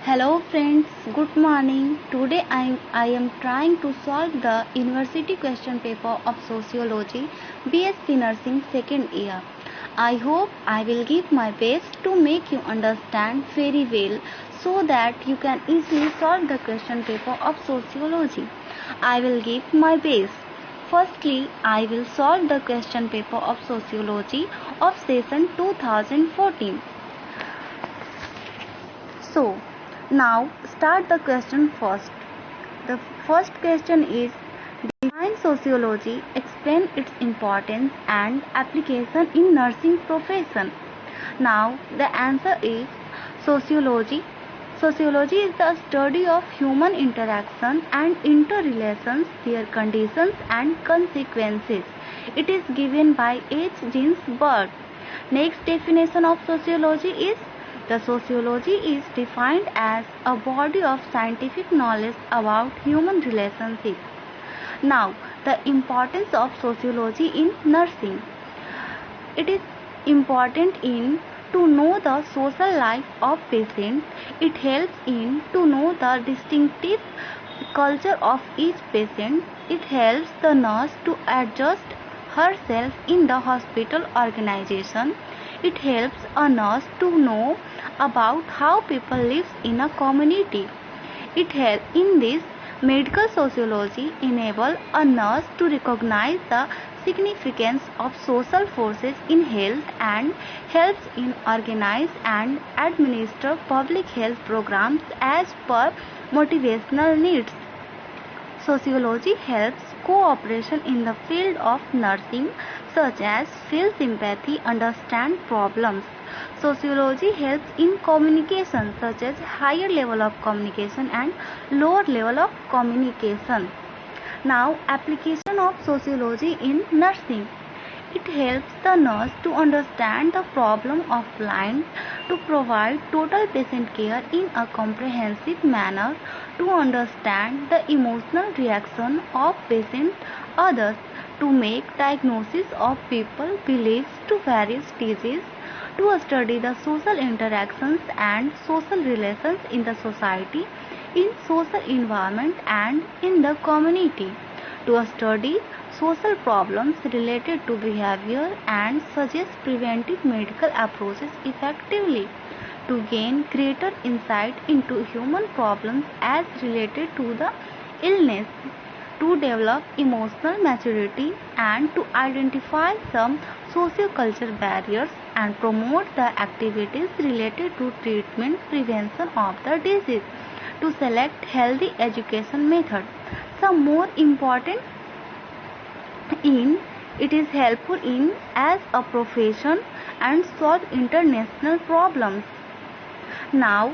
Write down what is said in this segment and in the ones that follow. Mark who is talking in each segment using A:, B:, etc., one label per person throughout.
A: Hello friends, good morning. Today I am trying to solve the university question paper of Sociology, BSc Nursing second year. I hope I will give my best to make you understand very well so that you can easily solve the question paper of Sociology. I will give my best. Firstly, I will solve the question paper of Sociology of session 2014. So, now start the question first. The first question is define sociology, explain its importance and application in nursing profession. Now the answer is sociology. Sociology is the study of human interaction and interrelations, their conditions and consequences. It is given by H. James Bird. Next definition of sociology is the sociology is defined as a body of scientific knowledge about human relationships. Now, the importance of sociology in nursing. It is important in to know the social life of patient. It helps in to know the distinctive culture of each patient. It helps the nurse to adjust herself in the hospital organization. It helps a nurse to know about how people live in a community. It helps in this medical sociology enable a nurse to recognize the significance of social forces in health and helps in organize and administer public health programs as per motivational needs. Sociology helps cooperation in the field of nursing, such as feel sympathy, understand problems. Sociology helps in communication, such as higher level of communication and lower level of communication. Now, application of sociology in nursing. It helps the nurse to understand the problem of client, to provide total patient care in a comprehensive manner, to understand the emotional reaction of patient others, to make diagnosis of people beliefs to various diseases, to study the social interactions and social relations in the society, in social environment and in the community, to study social problems related to behavior and suggest preventive medical approaches effectively, to gain greater insight into human problems as related to the illness, to develop emotional maturity and to identify some socio-cultural barriers and promote the activities related to treatment prevention of the disease, to select healthy education method. Some more important in it is helpful in as a profession and solve international problems. Now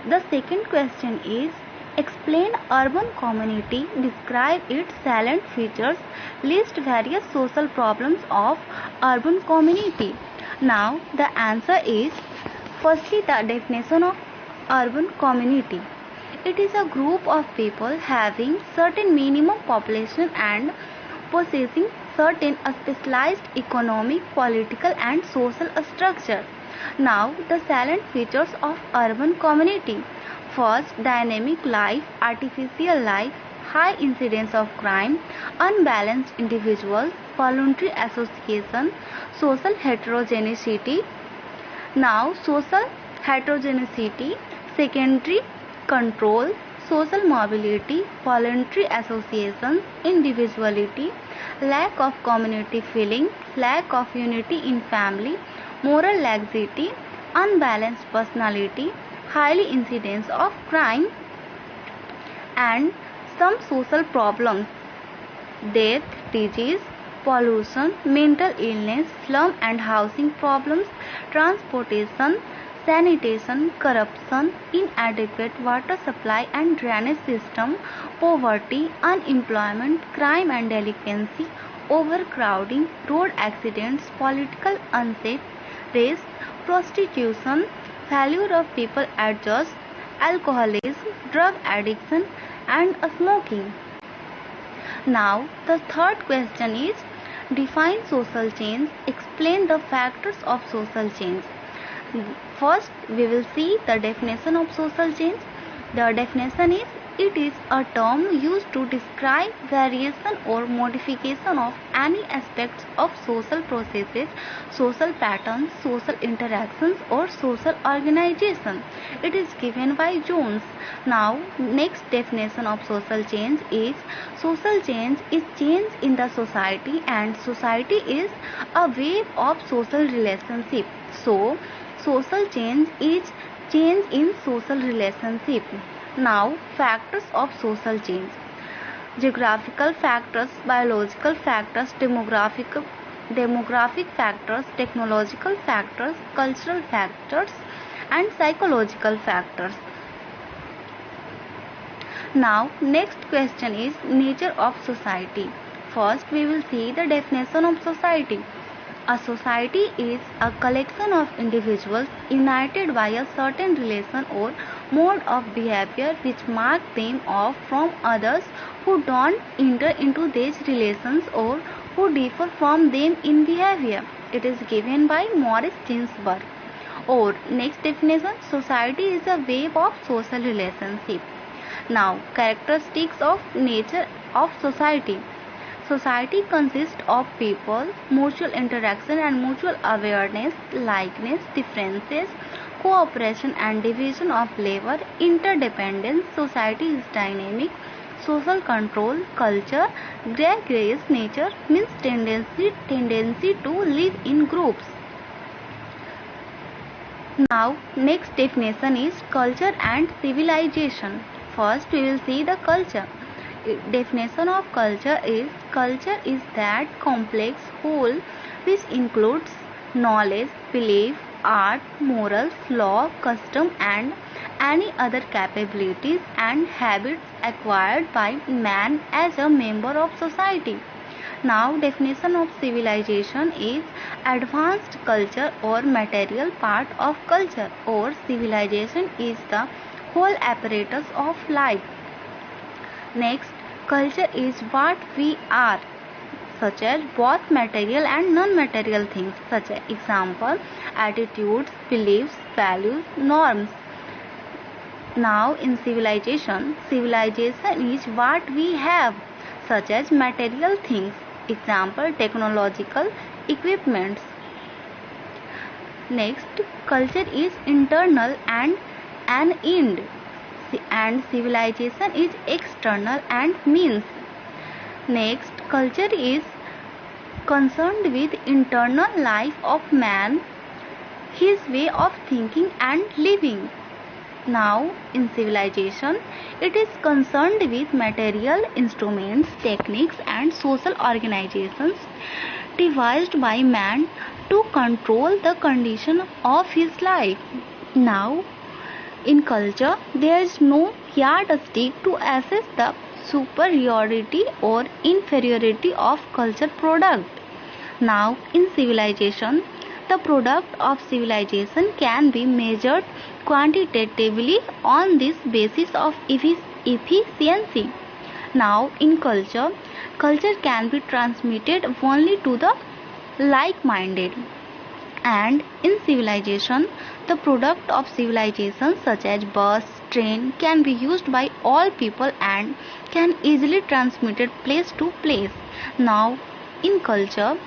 A: the second question is explain urban community, describe its salient features, list various social problems of urban community. Now the answer is firstly the definition of urban community. It is a group of people having certain minimum population and possessing certain specialized economic, political and social structure. Now the salient features of urban community. First, dynamic life, artificial life, high incidence of crime, unbalanced individuals, voluntary association, social heterogeneity. Now social heterogeneity, secondary control, social mobility, voluntary associations, individuality, lack of community feeling, lack of unity in family, moral laxity, unbalanced personality, highly incidence of crime and some social problems, death, disease, pollution, mental illness, slum and housing problems, transportation, sanitation, corruption, inadequate water supply and drainage system, poverty, unemployment, crime and delinquency, overcrowding, road accidents, political unrest, race, prostitution, failure of people adjust, alcoholism, drug addiction and smoking. Now the third question is define social change, explain the factors of social change. First, we will see the definition of social change. The definition is: it is a term used to describe variation or modification of any aspects of social processes, social patterns, social interactions, or social organization. It is given by Jones. Now, next definition of social change is: social change is change in the society, and society is a wave of social relationship. So, social change is change in social relationship. Now, factors of social change: geographical factors, biological factors, demographic factors, technological factors, cultural factors, and psychological factors. Now, next question is nature of society. First, we will see the definition of society. A society is a collection of individuals united by a certain relation or mode of behavior which mark them off from others who don't enter into these relations or who differ from them in behavior. It is given by Morris Ginsburg. Or next definition: society is a wave of social relationship. Now, characteristics of nature of society. Society consists of people, mutual interaction and mutual awareness, likeness, differences, cooperation and division of labor, interdependence. Society is dynamic, social control, culture, gregarious nature means tendency to live in groups. Now, next definition is culture and civilization. First, we will see the culture. Definition of culture is that complex whole which includes knowledge, belief, art, morals, law, custom, and any other capabilities and habits acquired by man as a member of society. Now, definition of civilization is advanced culture or material part of culture, or civilization is the whole apparatus of life. Next, culture is what we are, such as both material and non-material things, such as example, attitudes, beliefs, values, norms. Now, in civilization is what we have, such as material things, example, technological equipments. Next, culture is internal and an end, and civilization is external and means. Next, culture is concerned with internal life of man, his way of thinking and living. Now, in civilization, it is concerned with material instruments, techniques and social organizations devised by man to control the condition of his life. Now, in culture, there is no yardstick to assess the superiority or inferiority of culture product. Now, in civilization, the product of civilization can be measured quantitatively on this basis of efficiency. Now, in culture can be transmitted only to the like-minded. And in civilization, the product of civilization such as bus, train can be used by all people and can easily transmitted place to place. Now, in culture,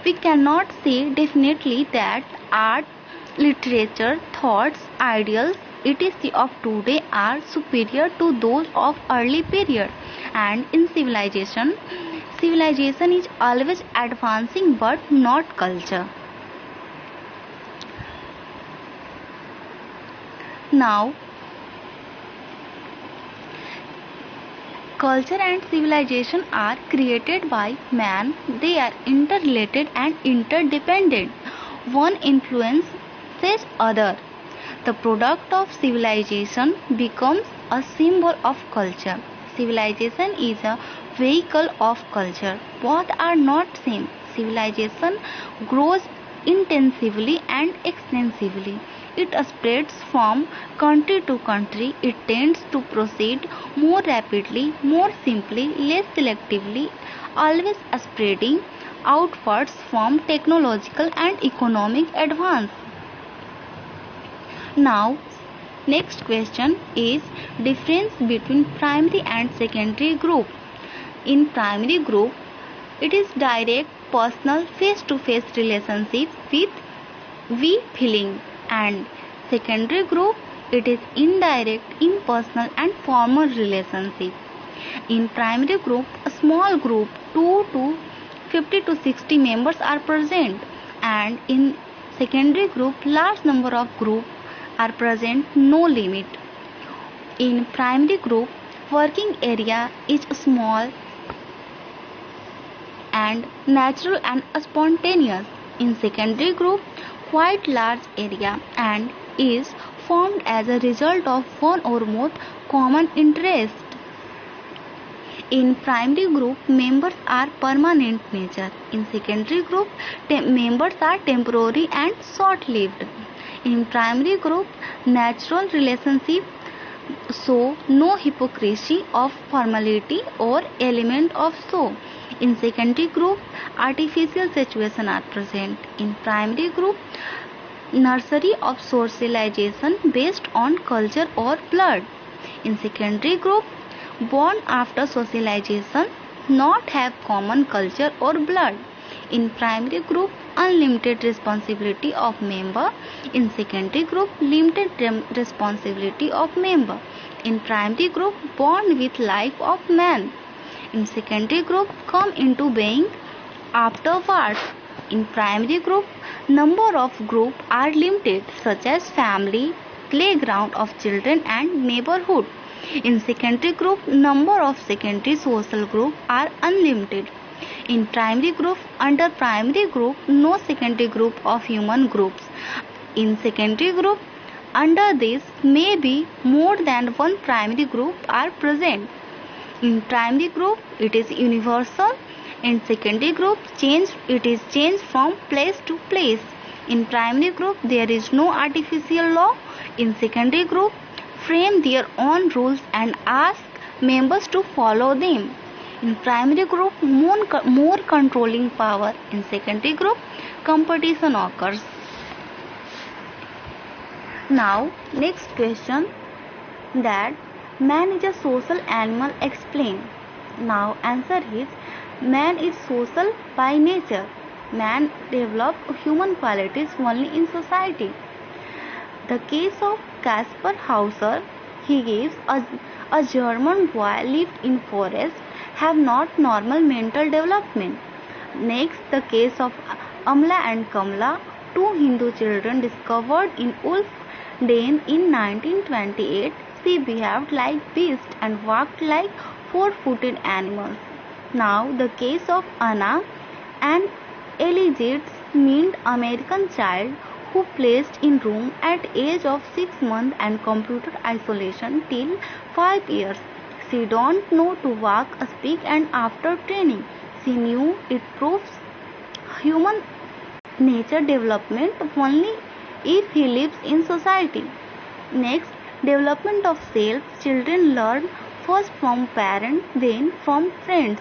A: we cannot say definitely that art, literature, thoughts, ideals, etc. of today are superior to those of early period. And in civilization is always advancing but not culture. Now, culture and civilization are created by man. They are interrelated and interdependent. One influences other. The product of civilization becomes a symbol of culture. Civilization is a vehicle of culture. Both are not same. Civilization grows intensively and extensively. It spreads from country to country. It tends to proceed more rapidly, more simply, less selectively, always spreading outwards from technological and economic advance. Now, next question is difference between primary and secondary group. In primary group, it is direct, personal, face-to-face relationship with we feeling, and secondary group, it is indirect, impersonal and formal relationship. In primary group, a small group 2 to 50 to 60 members are present, and in secondary group, large number of groups are present, no limit. In primary group, working area is small and natural and spontaneous. In secondary group, quite large area and is formed as a result of one or more common interests. In primary group, members are permanent nature. In secondary group, members are temporary and short-lived. In primary group, natural relationship show no hypocrisy of formality or element of show. In secondary group, artificial situations are present. In primary group, nursery of socialization based on culture or blood. In secondary group, born after socialization, not have common culture or blood. In primary group, unlimited responsibility of member. In secondary group, limited responsibility of member. In primary group, born with life of man. In secondary group, come into being afterwards. In primary group, number of groups are limited, such as family, playground of children and neighborhood. In secondary group, number of secondary social groups are unlimited. In primary group, under primary group, no secondary group of human groups. In secondary group, under this may be more than one primary group are present. In primary group, it is universal. In secondary group, it is changed from place to place. In primary group, there is no artificial law. In secondary group, frame their own rules and ask members to follow them. In primary group, more controlling power. In secondary group, competition occurs. Now, next question, that man is a social animal, explain. Now, answer is man is social by nature. Man develops human qualities only in society. The case of Caspar Hauser, he gives a German boy lived in forest, have not normal mental development. Next, the case of Amla and Kamla, two Hindu children discovered in wolf den in 1928. She behaved like beasts and walked like four-footed animals. Now, the case of Anna, an illegitimate American child who placed in room at age of 6 months and computer isolation till 5 years. She don't know to walk, speak, and after training, she knew it proves human nature development only if he lives in society. Next, development of self. Children learn first from parents, then from friends.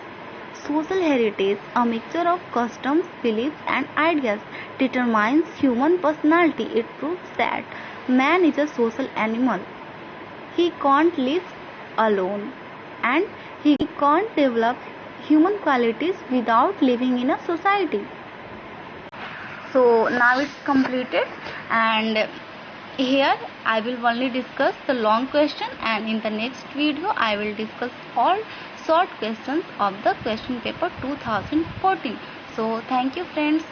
A: Social heritage, a mixture of customs, beliefs, and ideas, determines human personality. It proves that man is a social animal. He can't live alone, and he can't develop human qualities without living in a society. So now it's completed, and here I will only discuss the long question, and in the next video I will discuss all short questions of the question paper 2014. So thank you friends.